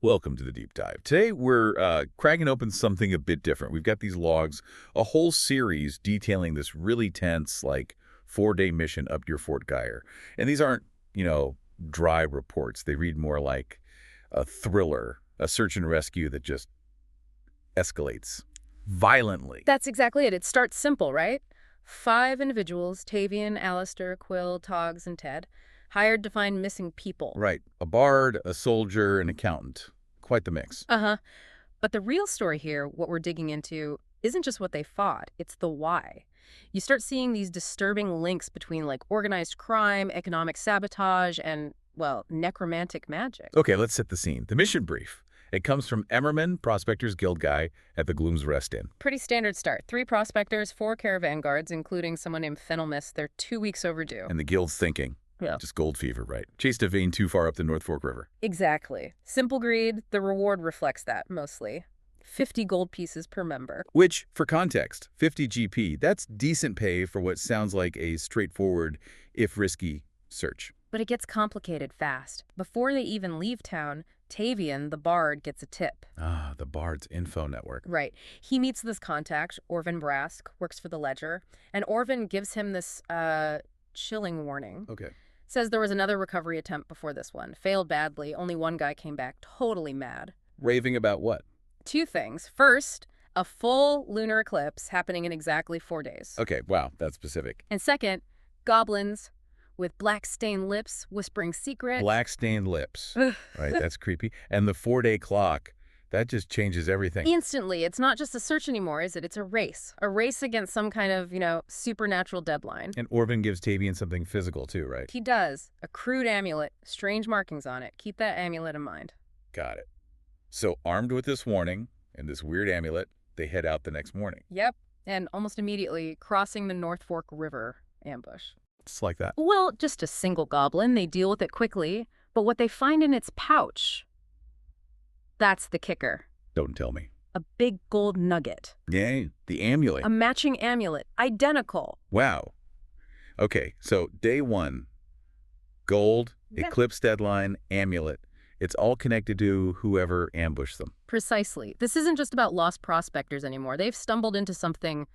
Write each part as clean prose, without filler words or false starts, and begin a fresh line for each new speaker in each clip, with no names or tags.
Welcome to the deep dive. Today we're cracking open something a bit different. We've got these logs, a whole series detailing this really tense, like 4-day mission up your Fort Guyre. And these aren't, dry reports. They read more like a thriller, a search and rescue that just escalates violently.
That's exactly it. It starts simple, right? 5 individuals, Tavian, Alister, Quill, Togs, and Ted, hired to find missing people.
Right. A bard, a soldier, an accountant. Quite the mix.
Uh-huh. But the real story here, what we're digging into, isn't just what they fought, it's the why. You start seeing these disturbing links between, like, organized crime, economic sabotage, and, well, necromantic magic.
Okay, let's set the scene. The mission brief. It comes from Emmerman, Prospectors Guild guy at the Gloom's Rest Inn.
Pretty standard start. 3 prospectors, 4 caravan guards, including someone named Fenelmis. They're 2 weeks overdue.
And the Guild's thinking.
Yeah.
Just gold fever, right? Chased a vein too far up the North Fork River.
Exactly. Simple greed. The reward reflects that, mostly. 50 gold pieces per member.
Which, for context, 50 GP, that's decent pay for what sounds like a straightforward, if risky, search.
But it gets complicated fast. Before they even leave town, Tavian, the bard, gets a tip.
Ah, the Bard's info network.
Right. He meets this contact, Orvin Brask, works for the Ledger, and Orvin gives him this, chilling warning.
Okay.
Says there was another recovery attempt before this one. Failed badly. Only one guy came back totally mad.
Raving about what?
2 things. First, a full lunar eclipse happening in exactly 4 days.
Okay, wow, that's specific.
And second, goblins with black stained lips whispering secrets.
Black-stained lips. Right, that's creepy. And the 4-day clock, that just changes everything.
Instantly. It's not just a search anymore, is it? It's a race. A race against some kind of, supernatural deadline.
And Orvin gives Tavian something physical too, right?
He does. A crude amulet, strange markings on it. Keep that amulet in mind.
Got it. So armed with this warning and this weird amulet, they head out the next morning.
Yep. And almost immediately crossing the North Fork River ambush.
Just like that.
Well, just a single goblin. They deal with it quickly. But what they find in its pouch, that's the kicker.
Don't tell me.
A big gold nugget.
Yay, the amulet.
A matching amulet. Identical.
Wow. Okay, so day 1, gold,
Yeah.
eclipse deadline, amulet. It's all connected to whoever ambushed them.
Precisely. This isn't just about lost prospectors anymore. They've stumbled into something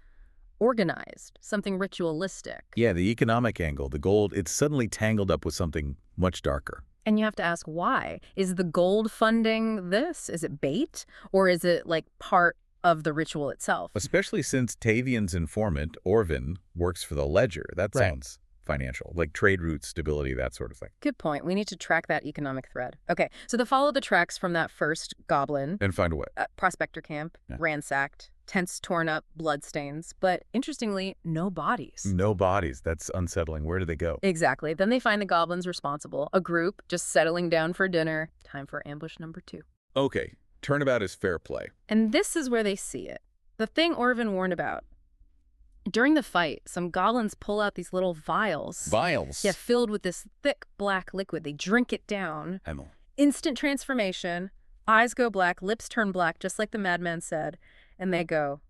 organized, something ritualistic.
Yeah, the economic angle, the gold, it's suddenly tangled up with something much darker.
And you have to ask why. Is the gold funding this? Is it bait? Or is it, like, part of the ritual itself?
Especially since Tavian's informant, Orvin, works for the Ledger. That
Right.
sounds financial, like trade routes, stability, that sort of thing.
Good point. We need to track that economic thread. Okay, so they follow the tracks from that first goblin,
And find a way.
prospector camp,
Yeah.
ransacked, tents torn up, bloodstains, but interestingly, no bodies.
No bodies. That's unsettling. Where do they go?
Exactly. Then they find the goblins responsible, a group just settling down for dinner. Time for ambush number 2.
Okay, turnabout is fair play.
And this is where they see it. The thing Orvin warned about. During the fight, some goblins pull out these little vials.
Vials.
Yeah, filled with this thick black liquid. They drink it down.
Emil.
Instant transformation. Eyes go black, lips turn black, just like the madman said. And they go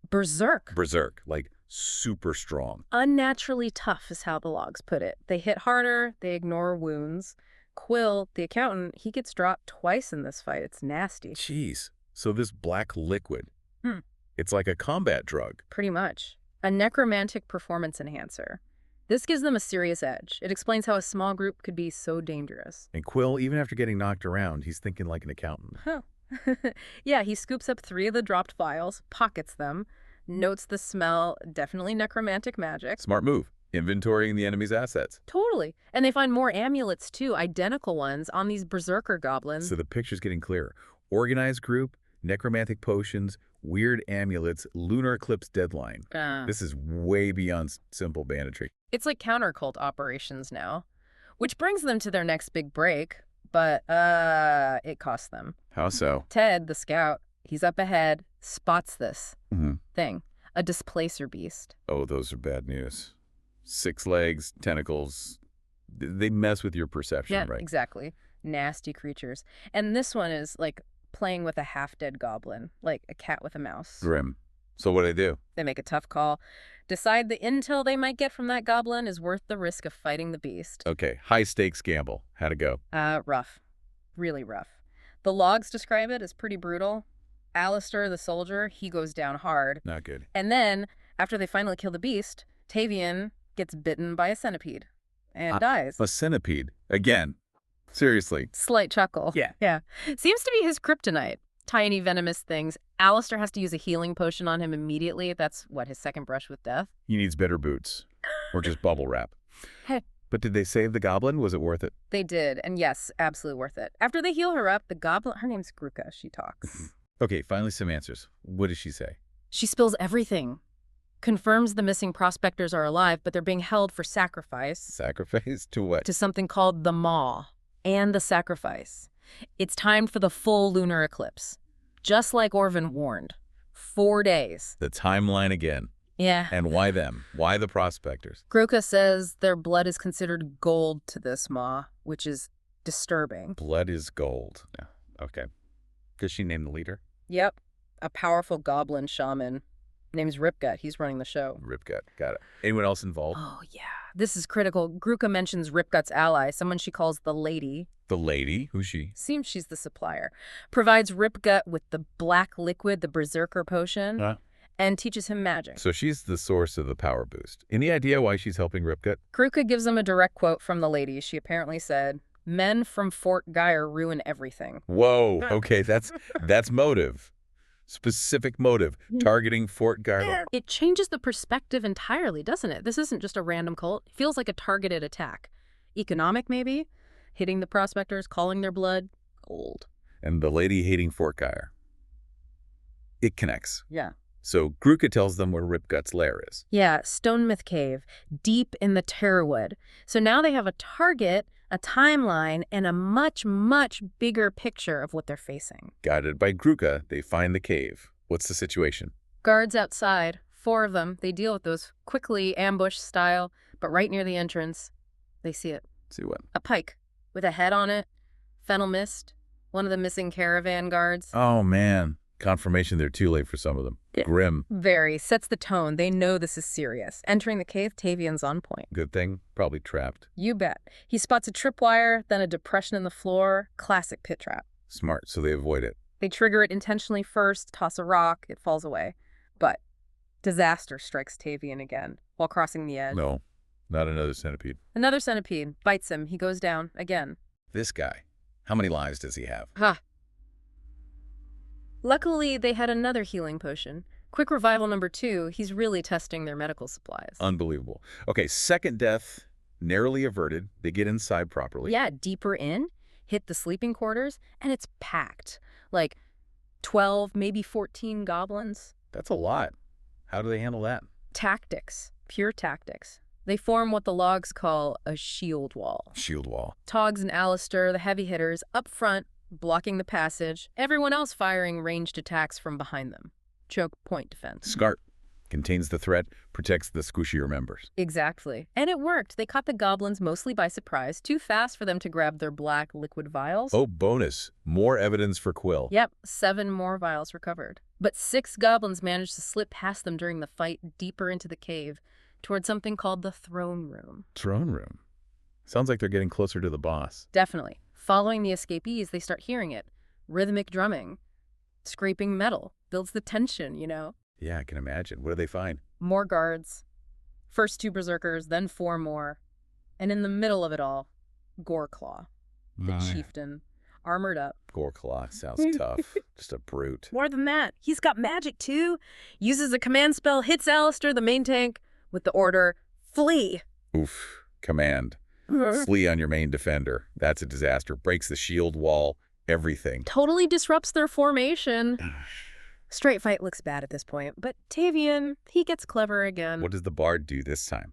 berserk.
Berserk, like super strong.
Unnaturally tough is how the logs put it. They hit harder, they ignore wounds. Quill, the accountant, he gets dropped twice in this fight. It's nasty.
Jeez. So this black liquid,
Hmm.
it's like a combat drug.
Pretty much. A necromantic performance enhancer. This gives them a serious edge. It explains how a small group could be so dangerous.
And Quill, even after getting knocked around, he's thinking like an accountant.
Huh. Yeah, he scoops up 3 of the dropped vials, pockets them, notes the smell, definitely necromantic magic.
Smart move. Inventorying the enemy's assets.
Totally. And they find more amulets, too, identical ones, on these berserker goblins.
So the picture's getting clearer. Organized group, necromantic potions, weird amulets, lunar eclipse deadline. This is way beyond simple banditry.
It's like counter-cult operations now, which brings them to their next big break, but it costs them.
How so?
Ted, the scout, he's up ahead, spots this
Mm-hmm.
thing, a displacer beast.
Oh, those are bad news. 6 legs, tentacles. They mess with your perception,
Yeah,
right?
exactly. Nasty creatures. And this one is like playing with a half-dead goblin, like a cat with a mouse.
Grim. So what do they do?
They make a tough call. Decide the intel they might get from that goblin is worth the risk of fighting the beast.
Okay, high-stakes gamble. How'd it go?
Rough. Really rough. The logs describe it as pretty brutal. Alister, the soldier, he goes down hard.
Not good.
And then, after they finally kill the beast, Tavian gets bitten by a centipede and dies.
A centipede. Again. Seriously.
Slight chuckle.
Yeah.
Yeah. Seems to be his kryptonite. Tiny venomous things. Alister has to use a healing potion on him immediately. That's, his second brush with death?
He needs better boots. Or just bubble wrap.
Hey.
But did they save the goblin? Was it worth it?
They did. And yes, absolutely worth it. After they heal her up, the goblin, her name's Gruka, she talks.
Okay, finally some answers. What does she say?
She spills everything. Confirms the missing prospectors are alive, but they're being held for sacrifice.
Sacrifice to what?
To something called the Maw and the Sacrifice. It's time for the full lunar eclipse. Just like Orvin warned. 4 days.
The timeline again.
Yeah.
And why them? Why the prospectors?
Gruka says their blood is considered gold to this Maw, which is disturbing.
Blood is gold. Yeah. Okay. Does she name the leader?
Yep. A powerful goblin shaman. Name's Ripgut. He's running the show.
Ripgut. Got it. Anyone else involved?
Oh, yeah. This is critical. Gruka mentions Ripgut's ally, someone she calls the Lady.
The lady? Who's she?
Seems she's the supplier. Provides Ripgut with the black liquid, the berserker potion, and teaches him magic.
So she's the source of the power boost. Any idea why she's helping Ripgut?
Gruka gives him a direct quote from the Lady. She apparently said, "Men from Fort Guyre ruin everything."
Whoa. Okay, that's motive. Specific motive, targeting Fort Guyre.
It changes the perspective entirely, doesn't it? This isn't just a random cult. It feels like a targeted attack. Economic, maybe? Hitting the prospectors, calling their blood gold.
And the lady hating Fort Guyre. It connects.
Yeah.
So Gruka tells them where Ripgut's lair is.
Yeah, Stone Myth Cave, deep in the Terrorwood. So now they have a target, a timeline, and a much, much bigger picture of what they're facing.
Guided by Gruka, they find the cave. What's the situation?
Guards outside, 4 of them. They deal with those quickly, ambush style, but right near the entrance, they see it.
See what?
A pike with a head on it, fennel mist, one of the missing caravan guards.
Oh, man. Confirmation they're too late for some of them.
Yeah.
Grim.
Very. Sets the tone. They know this is serious. Entering the cave, Tavian's on point.
Good thing. Probably trapped.
You bet. He spots a tripwire, then a depression in the floor. Classic pit trap.
Smart, so they avoid it.
They trigger it intentionally first, toss a rock, it falls away. But disaster strikes Tavian again while crossing the edge.
No, not another centipede.
Another centipede bites him. He goes down again.
This guy. How many lives does he have?
Luckily, they had another healing potion. Quick revival number 2, he's really testing their medical supplies.
Unbelievable. Okay, second death, narrowly averted. They get inside properly.
Yeah, deeper in, hit the sleeping quarters, and it's packed. Like 12, maybe 14 goblins.
That's a lot. How do they handle that?
Tactics. Pure tactics. They form what the logs call a shield wall.
Shield wall.
Togs and Alister, the heavy hitters, up front, blocking the passage. Everyone else firing ranged attacks from behind them. Choke point defense.
SCART. Contains the threat, protects the squishier members.
Exactly. And it worked. They caught the goblins mostly by surprise, too fast for them to grab their black liquid vials.
Oh, bonus. More evidence for Quill.
Yep, 7 more vials recovered. But 6 goblins managed to slip past them during the fight deeper into the cave, toward something called the throne room.
Throne room. Sounds like they're getting closer to the boss.
Definitely. Following the escapees, they start hearing it. Rhythmic drumming. Scraping metal. Builds the tension, you know?
Yeah, I can imagine. What do they find?
More guards. First 2 berserkers, then 4 more. And in the middle of it all, Goreclaw, the chieftain, armored up.
Goreclaw sounds tough. Just a brute.
More than that, he's got magic too. Uses a command spell, hits Alister, the main tank, with the order, flee.
Oof. Command. Flee on your main defender. That's a disaster. Breaks the shield wall. Everything.
Totally disrupts their formation. Straight fight looks bad at this point, but Tavian, he gets clever again.
What does the bard do this time,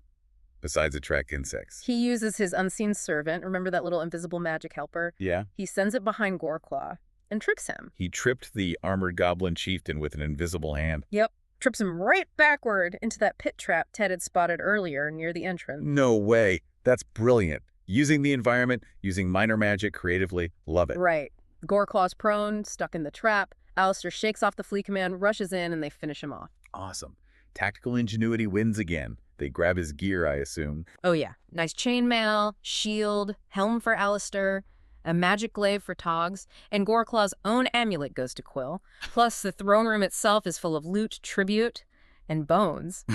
besides attract insects?
He uses his unseen servant, remember that little invisible magic helper?
Yeah.
He sends it behind Goreclaw and tricks him.
He tripped the armored goblin chieftain with an invisible hand.
Yep. Trips him right backward into that pit trap Ted had spotted earlier near the entrance.
No way. That's brilliant. Using the environment, using minor magic creatively. Love it.
Right. Goreclaw's prone, stuck in the trap. Alister shakes off the flee command, rushes in, and they finish him off.
Awesome. Tactical ingenuity wins again. They grab his gear, I assume.
Oh, yeah. Nice chainmail, shield, helm for Alister, a magic glaive for Togs, and Goreclaw's own amulet goes to Quill. Plus, the throne room itself is full of loot, tribute, and bones.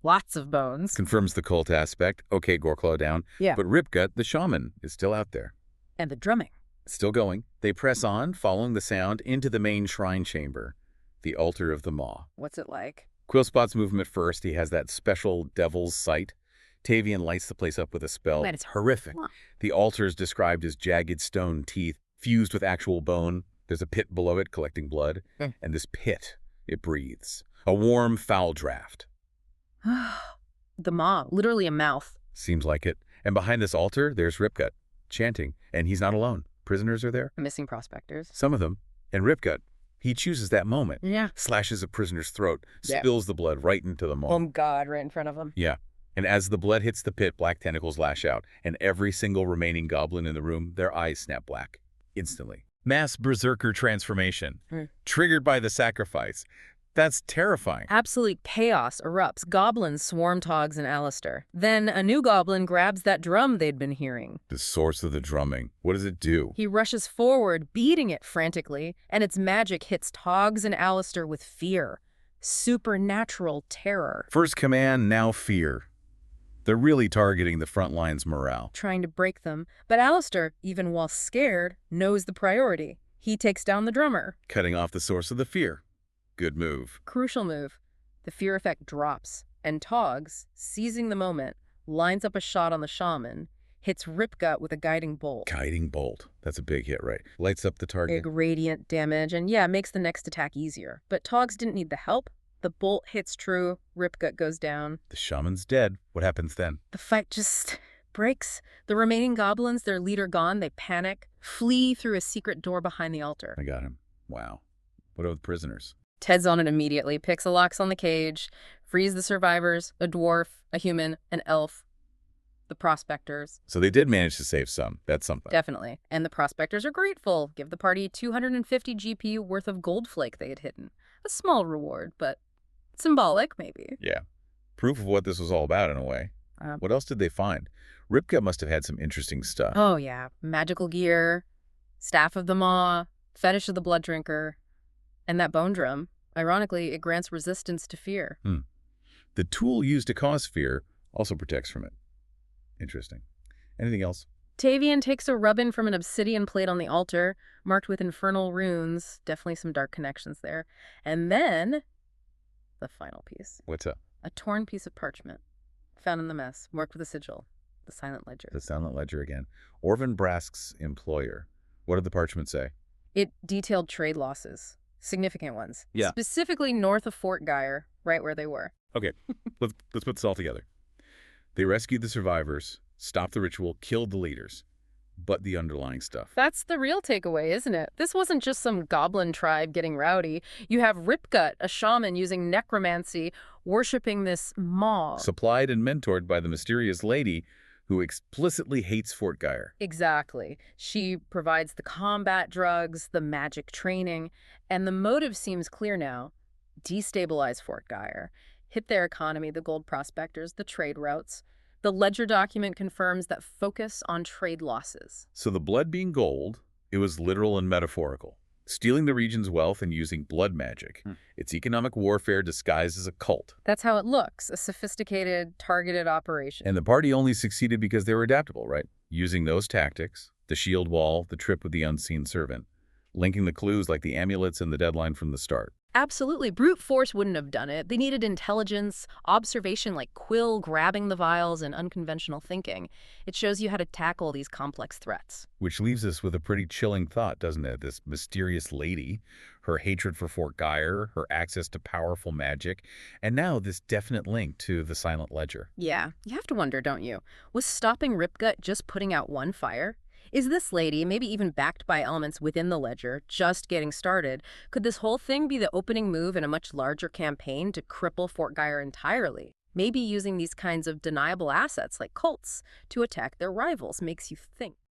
Lots of bones.
Confirms the cult aspect. Okay, Goreclaw down.
Yeah.
But Ripgut, the shaman, is still out there.
And the drumming.
Still going. They press on, following the sound, into the main shrine chamber, the altar of the Maw.
What's it like?
Quill spots movement first. He has that special devil's sight. Tavian lights the place up with a spell.
Man, it's
horrific.
Huh.
The altar is described as jagged stone teeth, fused with actual bone. There's a pit below it collecting blood. And this pit, it breathes. A warm, foul draft.
The Maw, literally a mouth.
Seems like it. And behind this altar, there's Ripgut, chanting. And he's not alone. Prisoners are there.
Missing prospectors.
Some of them. And Ripgut, he chooses that moment.
Yeah.
Slashes a prisoner's throat,
Yeah.
spills the blood right into the Maw.
Oh, God, right in front of him.
Yeah. And as the blood hits the pit, black tentacles lash out, and every single remaining goblin in the room, their eyes snap black. Instantly. Mass berserker transformation. Triggered by the sacrifice. That's terrifying.
Absolute chaos erupts. Goblins swarm Togs and Alister. Then a new goblin grabs that drum they'd been hearing.
The source of the drumming. What does it do?
He rushes forward, beating it frantically, and its magic hits Togs and Alister with fear. Supernatural terror.
First command, now fear. They're really targeting the front line's morale.
Trying to break them, but Alister, even while scared, knows the priority. He takes down the drummer.
Cutting off the source of the fear. Good move.
Crucial move. The fear effect drops, and Togs, seizing the moment, lines up a shot on the shaman, hits Ripgut with a guiding bolt.
Guiding bolt. That's a big hit, right? Lights up the target.
Big radiant damage, and yeah, makes the next attack easier. But Togs didn't need the help. The bolt hits true, Ripgut goes down.
The shaman's dead. What happens then?
The fight just breaks. The remaining goblins, their leader gone, they panic, flee through a secret door behind the altar.
I got him. Wow. What about the prisoners?
Ted's on it immediately, picks a locks on the cage, frees the survivors, a dwarf, a human, an elf, the prospectors.
So they did manage to save some. That's something.
Definitely. And the prospectors are grateful. Give the party 250 GPU worth of gold flake they had hidden. A small reward, but symbolic, maybe.
Yeah. Proof of what this was all about, in a way. What else did they find? Ripgut must have had some interesting stuff.
Oh, yeah. Magical gear, staff of the Maw, fetish of the blood drinker, and that bone drum. Ironically, it grants resistance to fear.
The tool used to cause fear also protects from it. Interesting. Anything else?
Tavian takes a rub-in from an obsidian plate on the altar, marked with infernal runes. Definitely some dark connections there. And then the final piece.
What's up?
A torn piece of parchment found in the mess, marked with a sigil. The Silent Ledger.
The Silent Ledger again. Orvin Brask's employer. What did the parchment say?
It detailed trade losses. Significant ones.
Yeah.
Specifically north of Fort Guyre, right where they were.
Okay, let's put this all together. They rescued the survivors, stopped the ritual, killed the leaders. But the underlying stuff.
That's the real takeaway, isn't it? This wasn't just some goblin tribe getting rowdy. You have Ripgut, a shaman using necromancy, worshipping this Maw.
Supplied and mentored by the mysterious lady who explicitly hates Fort Guyre.
Exactly. She provides the combat drugs, the magic training, and the motive seems clear now. Destabilize Fort Guyre. Hit their economy, the gold prospectors, the trade routes. The ledger document confirms that focus on trade losses.
So the blood being gold, it was literal and metaphorical. Stealing the region's wealth and using blood magic. It's economic warfare disguised as a cult.
That's how it looks, a sophisticated, targeted operation.
And the party only succeeded because they were adaptable, right? Using those tactics, the shield wall, the trip with the unseen servant, linking the clues like the amulets and the deadline from the start.
Absolutely. Brute force wouldn't have done it. They needed intelligence, observation like Quill grabbing the vials, and unconventional thinking. It shows you how to tackle these complex threats.
Which leaves us with a pretty chilling thought, doesn't it? This mysterious lady, her hatred for Fort Guyre, her access to powerful magic, and now this definite link to the Silent Ledger.
Yeah, you have to wonder, don't you? Was stopping Ripgut just putting out one fire? Is this lady, maybe even backed by elements within the ledger, just getting started? Could this whole thing be the opening move in a much larger campaign to cripple Fort Guyre entirely? Maybe using these kinds of deniable assets like cults to attack their rivals makes you think.